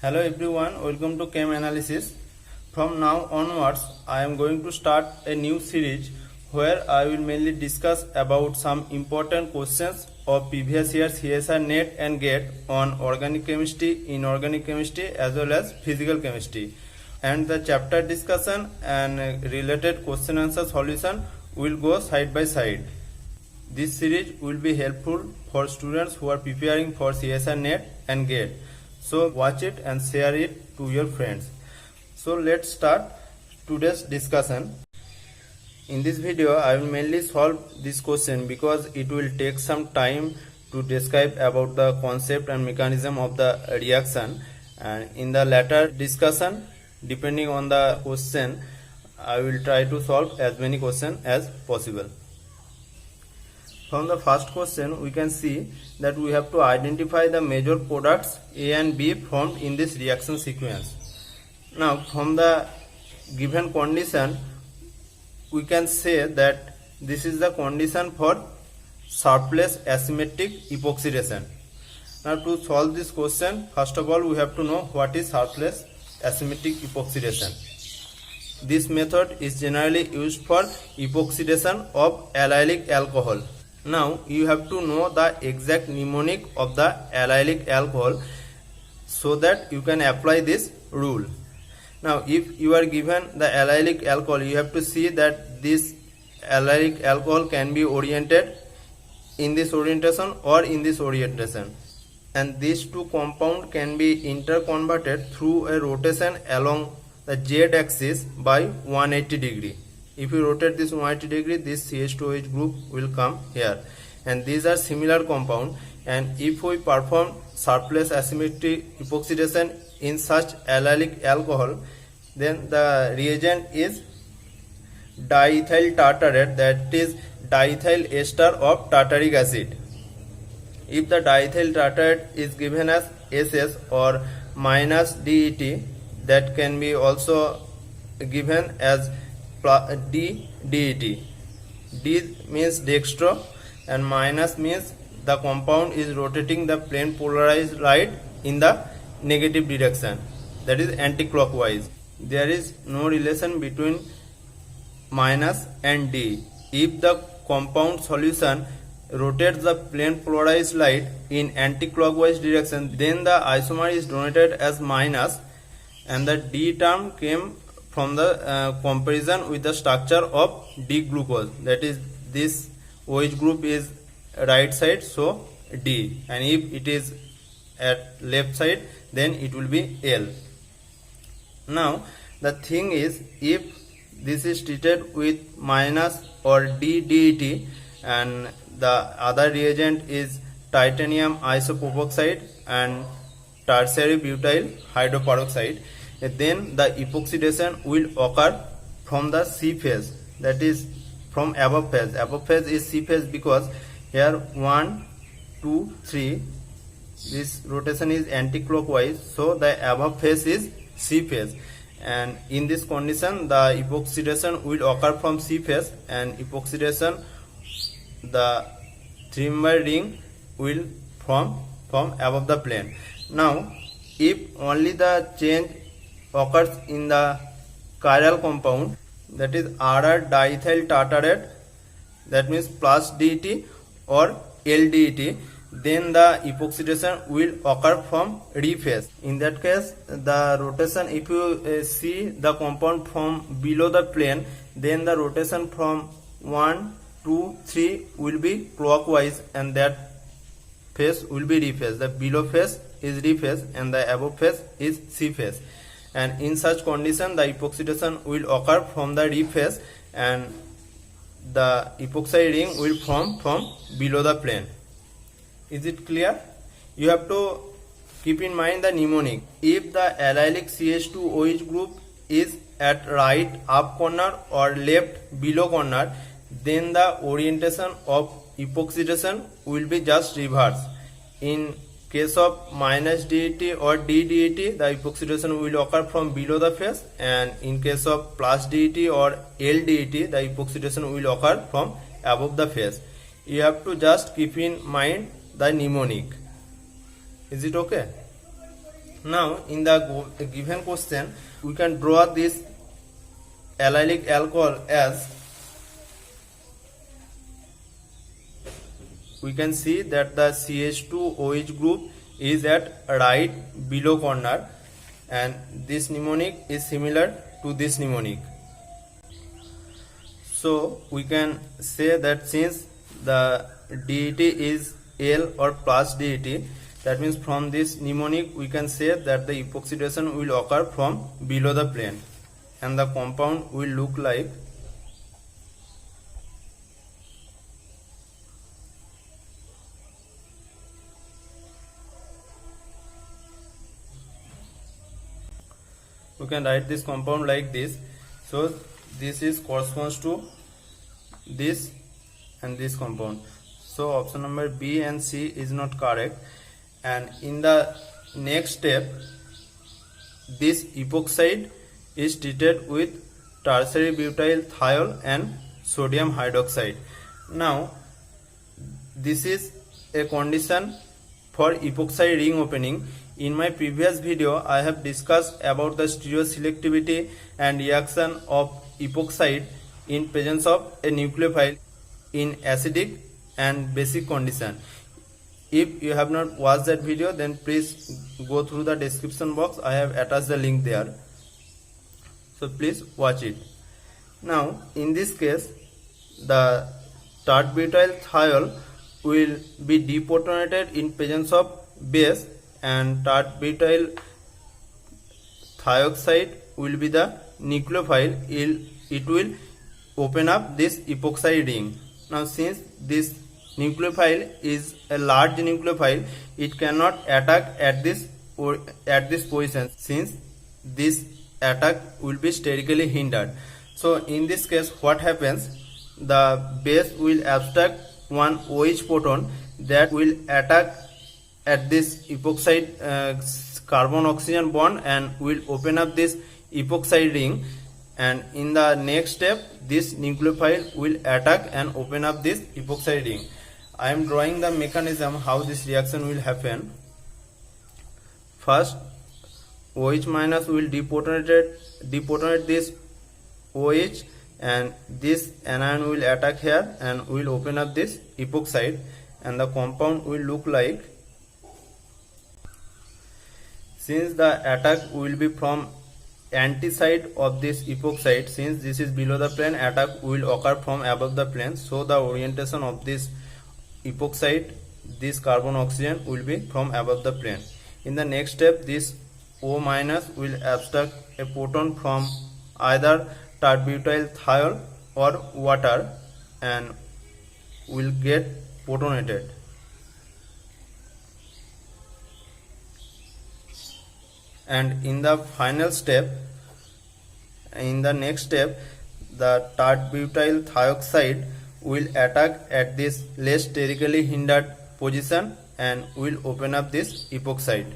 Hello everyone, welcome to Chem Analysis. From now onwards, I am going to start a new series where I will mainly discuss about some important questions of previous year's CSR NET and GATE on organic chemistry, inorganic chemistry as well as physical chemistry. And the chapter discussion and related question answer solution will go side by side. This series will be helpful for students who are preparing for CSR NET and GATE. So watch it and share it to your friends. So let's start today's discussion. In this video I will mainly solve this question because it will take some time to describe about the concept and mechanism of the reaction, and in the later discussion, depending on the question, I will try to solve as many questions as possible. From the first question, we can see that we have to identify the major products A and B formed in this reaction sequence. Now, from the given condition, we can say that this is the condition for surplus asymmetric epoxidation. Now, to solve this question, first of all, we have to know what is surplus asymmetric epoxidation. This method is generally used for epoxidation of allylic alcohol. Now you have to know the exact mnemonic of the allylic alcohol so that you can apply this rule. Now if you are given the allylic alcohol, you have to see that this allylic alcohol can be oriented in this orientation or in this orientation, and these two compounds can be interconverted through a rotation along the z-axis by 180 degree. If you rotate this 180 degree, this CH2OH group will come here, and these are similar compound. And if we perform surplus asymmetric epoxidation in such allylic alcohol, then the reagent is diethyl tartarate, that is diethyl ester of tartaric acid. If the diethyl tartarate is given as SS or minus DET, that can be also given as DET. D means dextro and minus means the compound is rotating the plane polarized light in the negative direction, that is anti-clockwise. There is no relation between minus and D. If the compound solution rotates the plane polarized light in anti-clockwise direction, then the isomer is denoted as minus, and the D term came from the comparison with the structure of D-glucose, that is this OH group is right side, so D, and if it is at left side, then it will be L. Now the thing is, if this is treated with minus or DDET and the other reagent is titanium isopropoxide and tertiary butyl hydroperoxide, then the epoxidation will occur from the C phase, that is from above phase. Above phase is C phase because here 1, 2, 3, this rotation is anti-clockwise, so the above phase is C phase, and in this condition the epoxidation will occur from C phase, and epoxidation, the 3-member ring will form from above the plane. Now if only the change occurs in the chiral compound, that is RR diethyl tartarate, that means plus DET or LDET, then the epoxidation will occur from re phase. In that case, the rotation, if you see the compound from below the plane, then the rotation from 1, 2, 3 will be clockwise, and that phase will be re phase. The below phase is re phase and the above phase is C phase, and in such condition the epoxidation will occur from the re phase and the epoxide ring will form from below the plane. Is it clear? You have to keep in mind the mnemonic. If the allylic CH2OH group is at right up corner or left below corner, then the orientation of epoxidation will be just reverse. In case of minus DET or DDET, the epoxidation will occur from below the phase, and in case of plus DET or LDET, the epoxidation will occur from above the phase. You have to just keep in mind the mnemonic. Is it okay? Now in the given question we can draw this allylic alcohol as, we can see that the CH2OH group is at right below corner, and this mnemonic is similar to this mnemonic. So we can say that since the DET is L or plus DET, that means from this mnemonic we can say that the epoxidation will occur from below the plane, and the compound will look like we can write this compound like this. So this is corresponds to this and this compound. So option number B and C is not correct. And in the next step, this epoxide is treated with tertiary butyl thiol and sodium hydroxide. Now this is a condition for epoxide ring opening. In my previous video I have discussed about the stereoselectivity and reaction of epoxide in presence of a nucleophile in acidic and basic condition. If you have not watched that video, then please go through the description box. I have attached the link there, so please watch it. Now in this case, the tert-butyl thiol will be deprotonated in presence of base, and tert-butyl thioxide will be the nucleophile. It will open up this epoxide ring. Now since this nucleophile is a large nucleophile, it cannot attack at this position, since this attack will be sterically hindered. So in this case what happens, the base will abstract one OH proton that will attack at this epoxide carbon oxygen bond and will open up this epoxide ring, and in the next step this nucleophile will attack and open up this epoxide ring. I am drawing the mechanism how this reaction will happen. First, OH minus will deprotonate this OH, and this anion will attack here and will open up this epoxide, and the compound will look like, since the attack will be from anti-side of this epoxide, since this is below the plane, attack will occur from above the plane. So the orientation of this epoxide, this carbon oxygen, will be from above the plane. In the next step, this O minus will abstract a proton from either tert-butyl thiol or water and will get protonated. And in the final step, in the next step, the tert-butyl thioxide will attack at this less sterically hindered position and will open up this epoxide,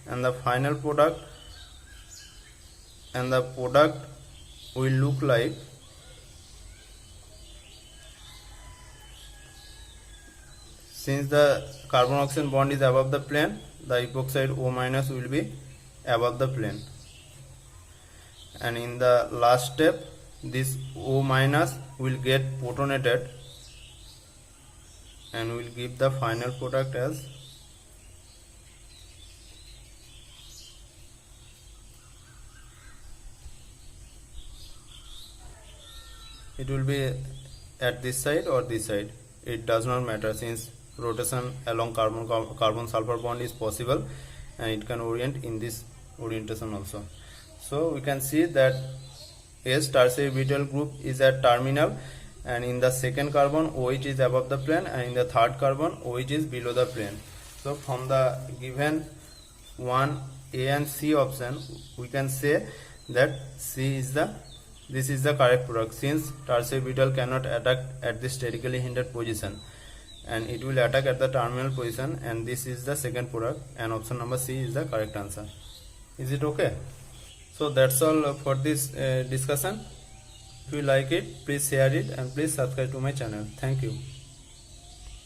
and the final product will look like, since the carbon oxygen bond is above the plane, the epoxide O minus will be above the plane, and in the last step this O minus will get protonated and will give the final product as it will be at this side or this side. It does not matter, since rotation along carbon sulfur bond is possible and it can orient in this orientation also. So we can see that S tertiary butyl group is at terminal, and in the second carbon OH is above the plane, and in the third carbon OH is below the plane. So from the given 1 A and C option, we can say that this is the correct product, since tertiary butyl cannot attack at this sterically hindered position and it will attack at the terminal position, and this is the second product, and option number C is the correct answer. Is it okay? So that's all for this discussion. If you like it, please share it and please subscribe to my channel. Thank you.